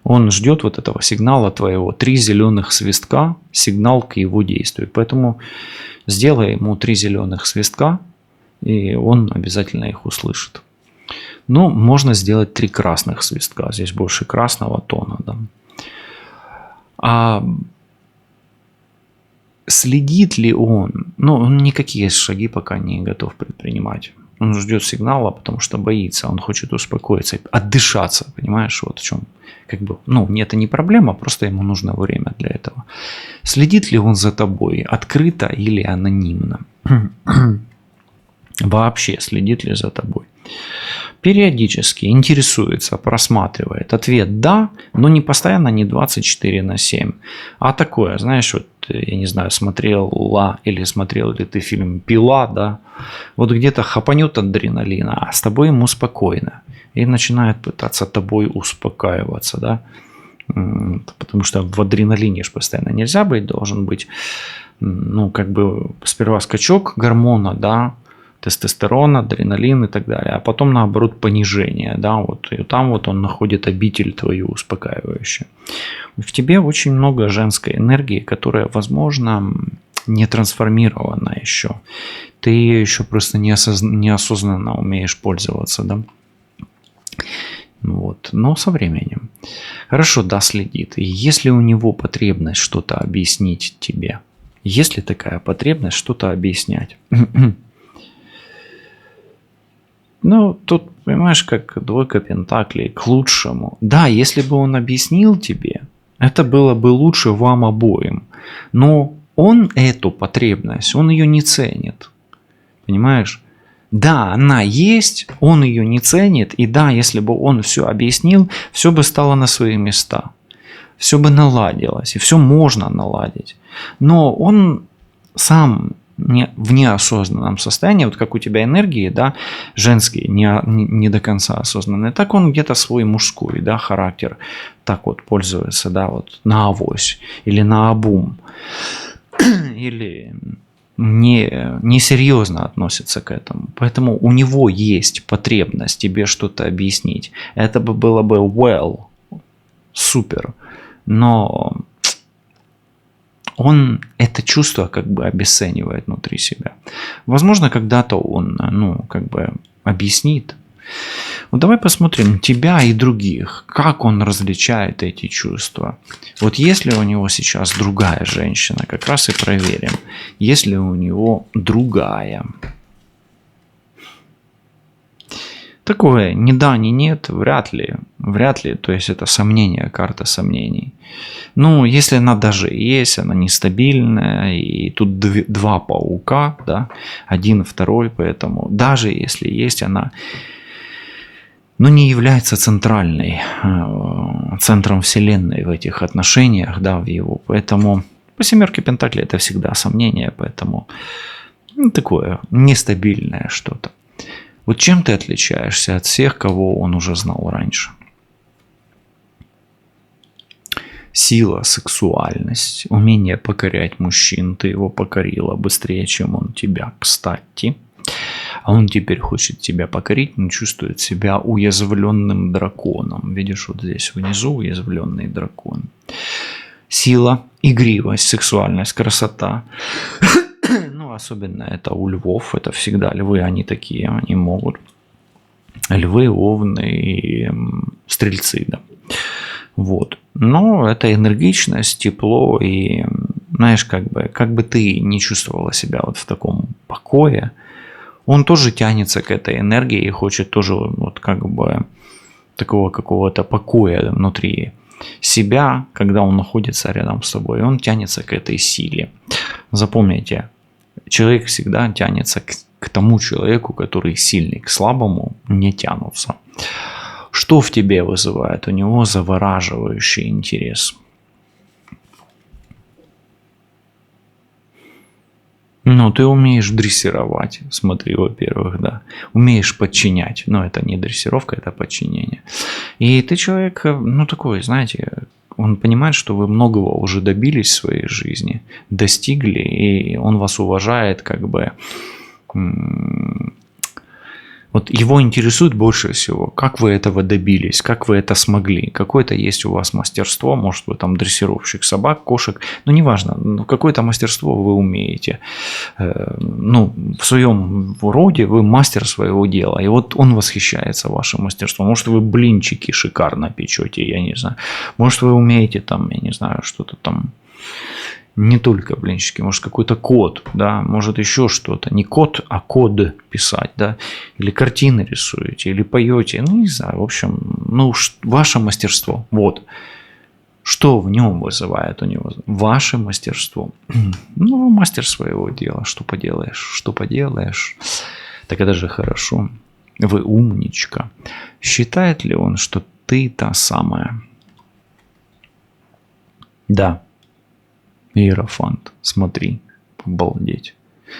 он ждет вот этого сигнала твоего. 3 зеленых свистка, сигнал к его действию. Поэтому сделай ему 3 зеленых свистка, и он обязательно их услышит. Но можно сделать 3 красных свистка. Здесь больше красного тона. Да. А следит ли он? Ну, он никакие шаги пока не готов предпринимать. Он ждет сигнала, потому что боится, он хочет успокоиться, отдышаться, понимаешь, вот в чем. Как бы, ну, это не проблема, просто ему нужно время для этого. Следит ли он за тобой открыто или анонимно? Вообще следит ли за тобой? Периодически интересуется, просматривает. Ответ да, но не постоянно, не 24/7. А такое, знаешь, вот я не знаю, смотрел ли ты фильм «Пила», да? Вот где-то хапанет адреналина, а с тобой ему спокойно. И начинает пытаться тобой успокаиваться, да? Потому что в адреналине же постоянно нельзя быть, должен быть, ну, как бы сперва скачок гормона, да, тестостерон, адреналин и так далее, а потом наоборот понижение, да, вот, и там вот он находит обитель твою успокаивающую. В тебе очень много женской энергии, которая, возможно, не трансформирована еще. Ты ее еще просто неосознанно умеешь пользоваться, да. Вот. Но со временем. Хорошо, да, следит. И если у него потребность что-то объяснить тебе, есть ли такая потребность что-то объяснять? Ну, тут, понимаешь, как 2 пентаклей к лучшему. Да, если бы он объяснил тебе, это было бы лучше вам обоим. Но он эту потребность, он ее не ценит. Понимаешь? Да, она есть, он ее не ценит. И да, если бы он все объяснил, все бы стало на свои места. Все бы наладилось. И все можно наладить. Но он сам в неосознанном состоянии, вот как у тебя энергии, да, женские, не до конца осознанные, так он где-то свой мужской, да, характер так вот пользуется, да, вот на авось или на обум, или несерьезно относится к этому. Поэтому у него есть потребность тебе что-то объяснить. Это бы было бы well, супер, но он это чувство как бы обесценивает внутри себя. Возможно, когда-то он, ну, как бы объяснит, Вот давай посмотрим тебя и других, как он различает эти чувства. Вот если у него сейчас другая женщина, как раз и проверим, если у него другая. Такое ни да, ни нет, вряд ли, то есть это сомнение, карта сомнений. Ну, если она даже есть, она нестабильная, и тут два паука, да, один, второй, поэтому даже если есть, она, ну, не является центральной, центром вселенной в этих отношениях, да, в его, поэтому по семерке пентаклей это всегда сомнение, поэтому ну, такое нестабильное что-то. Вот чем ты отличаешься от всех, кого он уже знал раньше? Сила, сексуальность, умение покорять мужчин. Ты его покорила быстрее, чем он тебя, кстати. А он теперь хочет тебя покорить, но чувствует себя уязвленным драконом. Видишь, вот здесь внизу уязвленный дракон. Сила, игривость, сексуальность, красота. Ну, особенно это у львов. Это всегда львы, они такие, они могут. Львы, овны и стрельцы, да. Вот. Но это энергичность, тепло и, знаешь, как бы ты не чувствовала себя вот в таком покое, он тоже тянется к этой энергии и хочет тоже вот как бы такого какого-то покоя внутри себя, когда он находится рядом с тобой. Он тянется к этой силе. Запомните, человек всегда тянется к тому человеку, который сильный, к слабому не тянутся. Что в тебе вызывает у него завораживающий интерес? Ну, ты умеешь дрессировать, смотри, во-первых, да. Умеешь подчинять, но это не дрессировка, это подчинение. И ты человек, ну, такой, знаете, он понимает, что вы многого уже добились в своей жизни, достигли, и он вас уважает, как бы... Вот его интересует больше всего, как вы этого добились, как вы это смогли. Какое-то есть у вас мастерство, может вы там дрессировщик собак, кошек, ну неважно, какое-то мастерство вы умеете. Ну, в своем роде вы мастер своего дела, и вот он восхищается вашим мастерством. Может вы блинчики шикарно печете, я не знаю. Может вы умеете там, я не знаю, что-то там... Не только блинчики, может какой-то код, да, может еще что-то. Не код, а код писать, да. Или картины рисуете, или поете, ну не знаю, в общем, ну ваше мастерство. Вот. Что в нем вызывает у него? Ваше мастерство. Ну, мастер своего дела. Что поделаешь. Так это же хорошо. Вы умничка. Считает ли он, что ты та самая? Да. Иерофант, смотри, обалдеть.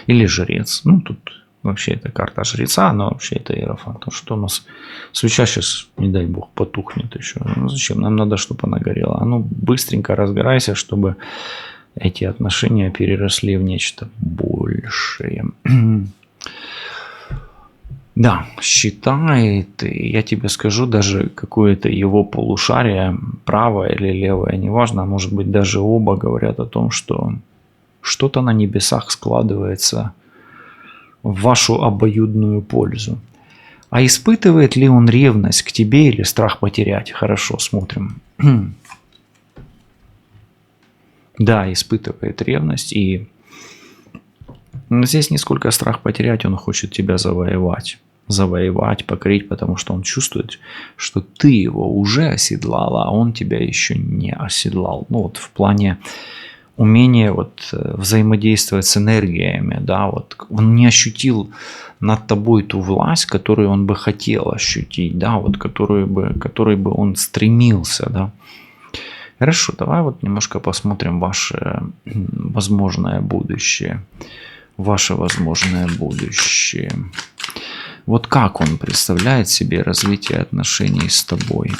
Или жрец. Ну, тут вообще это карта жреца, но вообще это иерофант. Что у нас свеча сейчас, не дай бог, потухнет еще. Ну, зачем? Нам надо, чтобы она горела. А ну, быстренько разгорайся, чтобы эти отношения переросли в нечто большее. Да, считает, я тебе скажу, даже какое-то его полушарие, правое или левое, неважно, может быть даже оба говорят о том, что что-то на небесах складывается в вашу обоюдную пользу. А испытывает ли он ревность к тебе или страх потерять? Хорошо, смотрим. Да, испытывает ревность, и здесь не сколько страх потерять, он хочет тебя завоевать, покорить, потому что он чувствует, что ты его уже оседлала, а он тебя еще не оседлал. Ну вот в плане умения вот взаимодействовать с энергиями, да, вот он не ощутил над тобой ту власть, которую он бы хотел ощутить, да, вот которой бы он стремился, да. Хорошо, давай вот немножко посмотрим ваше возможное будущее. Ваше возможное будущее. Вот как он представляет себе развитие отношений с тобой?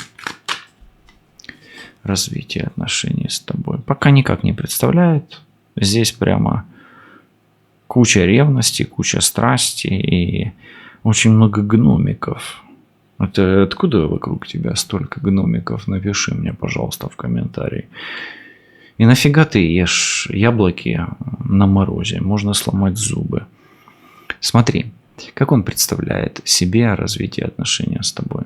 Развитие отношений с тобой. Пока никак не представляет. Здесь прямо куча ревности, куча страсти и очень много гномиков. Это откуда вокруг тебя столько гномиков? Напиши мне, пожалуйста, в комментарии. И нафига ты ешь яблоки на морозе? Можно сломать зубы. Смотри, Как он представляет себе развитие отношений с тобой?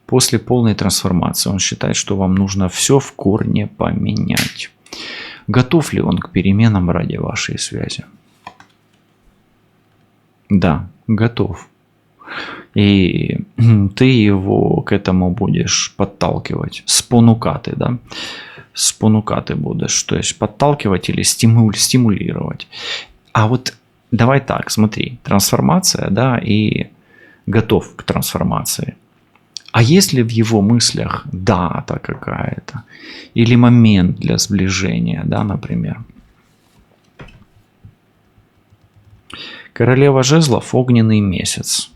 После полной трансформации он считает, что вам нужно все в корне поменять. Готов ли он к переменам ради вашей связи? Да, готов. И ты его к этому будешь подталкивать, спонукати, да? Спонукати будешь, то есть подталкивать или стимулировать. А вот давай так, смотри, трансформация, да, и готов к трансформации. А если в его мыслях дата какая-то или момент для сближения, да, например. Королева жезлов, огненный месяц.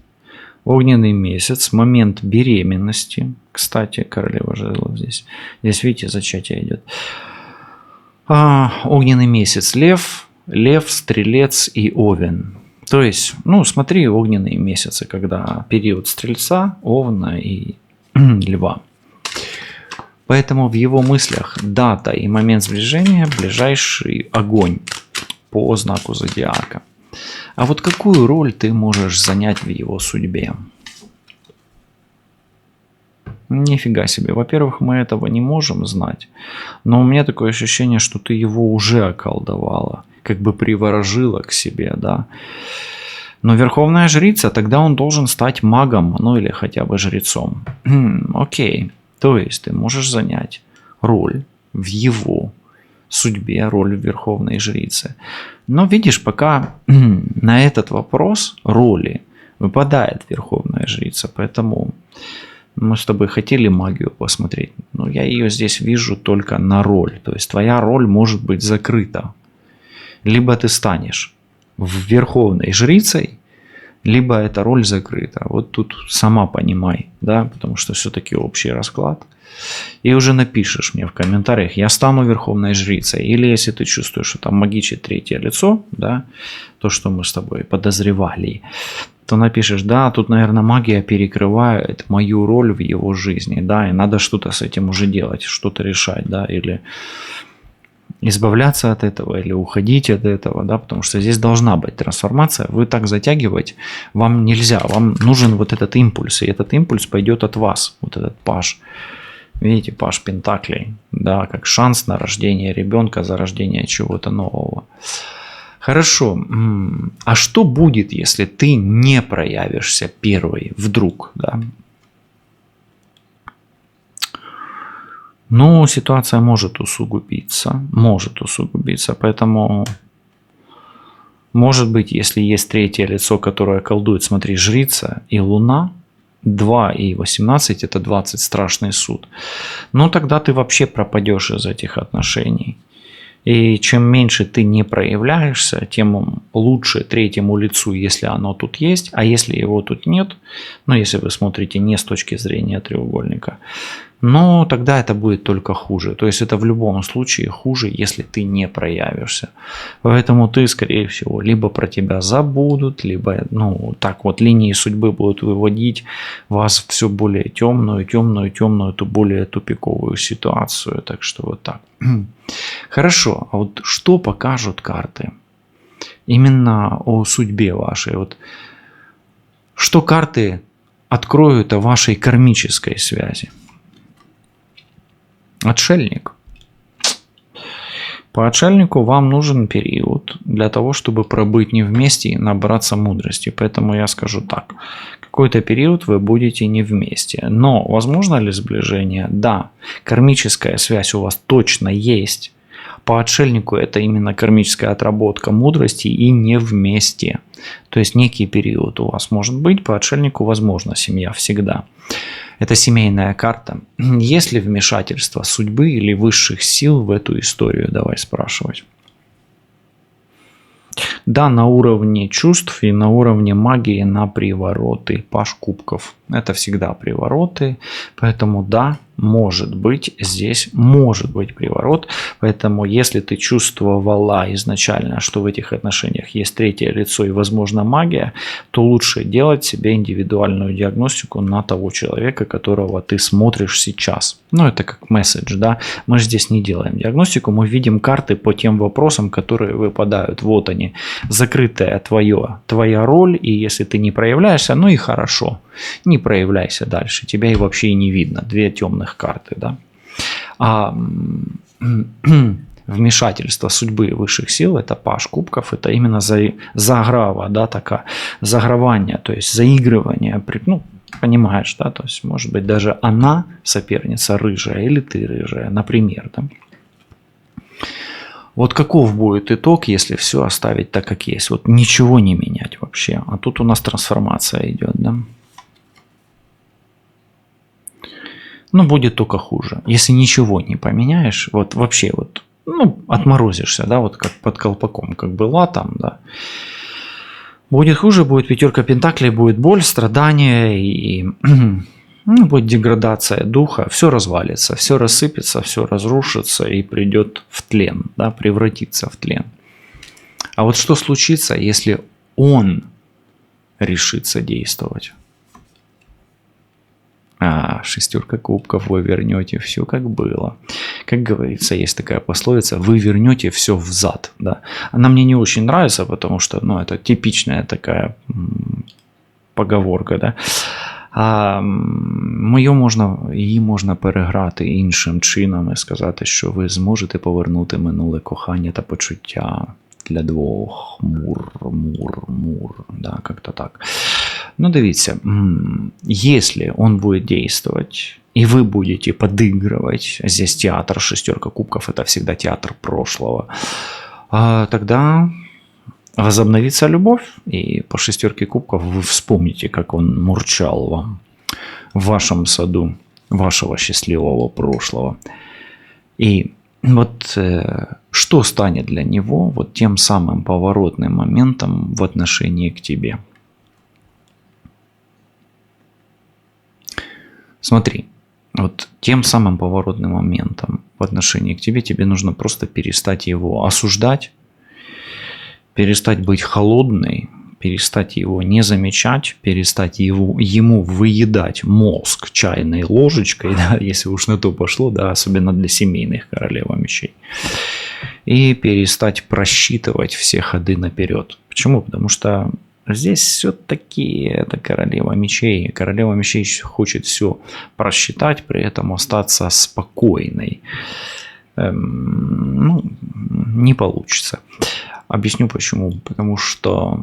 Огненный месяц, момент беременности. Кстати, королева жезлов здесь. Здесь, видите, зачатие идет. Огненный месяц, лев, стрелец и овен. То есть, смотри, огненные месяцы, когда период стрельца, овна и льва. Поэтому в его мыслях дата и момент сближения – ближайший огонь по знаку зодиака. А вот какую роль ты можешь занять в его судьбе? Нифига себе. Во-первых, мы этого не можем знать. Но у меня такое ощущение, что ты его уже околдовала. Как бы приворожила к себе, да. Но верховная жрица, тогда он должен стать магом, или хотя бы жрецом. Окей. То есть ты можешь занять роль в его судьбе, роль верховной жрицы. Но видишь, пока на этот вопрос роли выпадает верховная жрица, поэтому мы с тобой хотели магию посмотреть, но я ее здесь вижу только на роль. То есть твоя роль может быть закрыта. Либо ты станешь верховной жрицей, либо эта роль закрыта. Вот тут сама понимай, да, потому что все-таки общий расклад. И уже напишешь мне в комментариях, я стану верховной жрицей. Или если ты чувствуешь, что там магичит третье лицо, да, то, что мы с тобой подозревали, то напишешь, да, тут, наверное, магия перекрывает мою роль в его жизни, да, и надо что-то с этим уже делать, что-то решать, да, или избавляться от этого, или уходить от этого, да, потому что здесь должна быть трансформация. Вы так затягивать вам нельзя, вам нужен вот этот импульс, и этот импульс пойдет от вас, вот этот паж. Видите, паж пентаклей, да, как шанс на рождение ребенка, за рождение чего-то нового. Хорошо, а что будет, если ты не проявишься первой вдруг, да? Ситуация может усугубиться, поэтому, может быть, если есть третье лицо, которое колдует, смотри, жрица и луна, 2 и 18 – это 20 страшный суд. Тогда ты вообще пропадешь из этих отношений. И чем меньше ты не проявляешься, тем лучше третьему лицу, если оно тут есть. А если его тут нет, если вы смотрите не с точки зрения треугольника, тогда это будет только хуже. То есть это в любом случае хуже, если ты не проявишься. Поэтому ты, скорее всего, либо про тебя забудут, либо, так вот линии судьбы будут выводить вас все более темную, то более тупиковую ситуацию. Так что вот так. Хорошо, а вот что покажут карты именно о судьбе вашей? Вот что карты откроют о вашей кармической связи? Отшельник. По отшельнику вам нужен период для того, чтобы пробыть не вместе и набраться мудрости. Поэтому я скажу так. Какой-то период вы будете не вместе. Но возможно ли сближение? Да. Кармическая связь у вас точно есть. По отшельнику это именно кармическая отработка мудрости и не вместе. То есть некий период у вас может быть. По отшельнику возможно семья всегда. Это семейная карта. Есть ли вмешательство судьбы или высших сил в эту историю? Давай спрашивать. Да, на уровне чувств и на уровне магии на привороты. Паж кубков. Это всегда привороты. Поэтому да, может быть, здесь может быть приворот. Поэтому если ты чувствовала изначально, что в этих отношениях есть третье лицо и возможно магия, то лучше делать себе индивидуальную диагностику на того человека, которого ты смотришь сейчас. Это как месседж, да. Мы же здесь не делаем диагностику, мы видим карты по тем вопросам, которые выпадают. Вот они. закрытая твоя роль, и если ты не проявляешься, ну и хорошо, не проявляйся дальше, тебя и вообще и не видно, 2 темных карты, да. А вмешательство судьбы высших сил, это паж кубков, это именно заграва, да, такая, загравание, то есть заигрывание, ну, понимаешь, да, то есть, может быть, даже она соперница рыжая или ты рыжая, например, да. Вот каков будет итог, если все оставить так, как есть, вот ничего не менять вообще, а тут у нас трансформация идет, да. Ну, будет только хуже, если ничего не поменяешь, вот вообще вот, ну, отморозишься, да, вот как под колпаком, как была там, да. Будет хуже, будет 5 пентаклей, будет боль, страдания и ну, будет деградация духа, все развалится, все рассыпется, все разрушится и придет в тлен, да, превратится в тлен. А вот что случится, если он решится действовать? 6 кубков, вы вернете все как было. Как говорится, есть такая пословица: вы вернете все взад. Да? Она мне не очень нравится, потому что, ну, это типичная такая поговорка. Да? Її можна переграти іншим чином і сказати, що ви зможете повернути минуле кохання та почуття для двох. Мур. Да, как-то так. Ну, дивіться, если он будет действовать, и вы будете подыгрывать, здесь театр, 6 кубков, это всегда театр прошлого, тогда возобновится любовь, и по 6 кубков вы вспомните, как он мурчал вам в вашем саду вашего счастливого прошлого. И вот что станет для него вот тем самым поворотным моментом в отношении к тебе? Смотри, вот тем самым поворотным моментом в отношении к тебе нужно просто перестать его осуждать, перестать быть холодной, перестать его не замечать, перестать ему выедать мозг чайной ложечкой, да, если уж на то пошло, да, особенно для семейных королева мечей. И перестать просчитывать все ходы наперед. Почему? Потому что здесь все-таки это королева мечей. Королева мечей хочет все просчитать, при этом остаться спокойной. Ну, не получится. Объясню почему. Потому что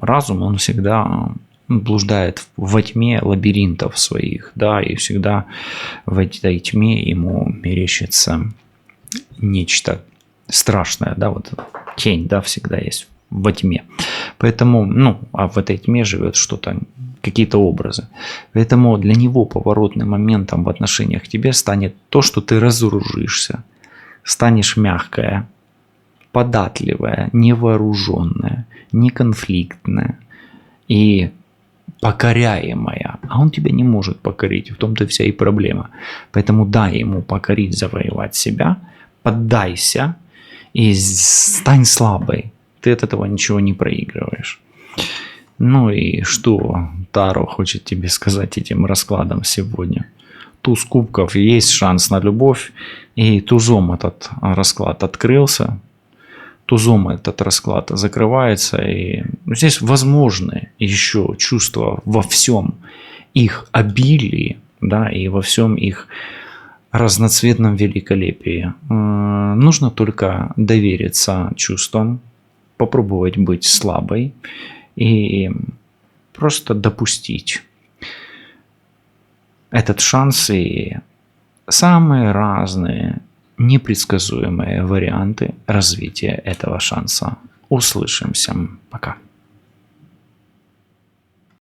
разум, он всегда блуждает во тьме лабиринтов своих, да, и всегда в этой тьме ему мерещится нечто страшное, да, вот тень, да, всегда есть во тьме. Поэтому, ну, а в этой тьме живет что-то, какие-то образы. Поэтому для него поворотным моментом в отношениях к тебе станет то, что ты разоружишься, станешь мягкая, податливая, невооруженная, неконфликтная и покоряемая. А он тебя не может покорить, в том-то вся и проблема. Поэтому дай ему покорить, завоевать себя, поддайся и стань слабой. Ты от этого ничего не проигрываешь. Ну и что Таро хочет тебе сказать этим раскладом сегодня? Туз кубков, есть шанс на любовь, и тузом этот расклад открылся, тузом этот расклад закрывается, и здесь возможны еще чувства во всем их обилии, да, и во всем их разноцветном великолепии. Нужно только довериться чувствам, попробовать быть слабой и просто допустить этот шанс и самые разные непредсказуемые варианты развития этого шанса. Услышимся. Пока.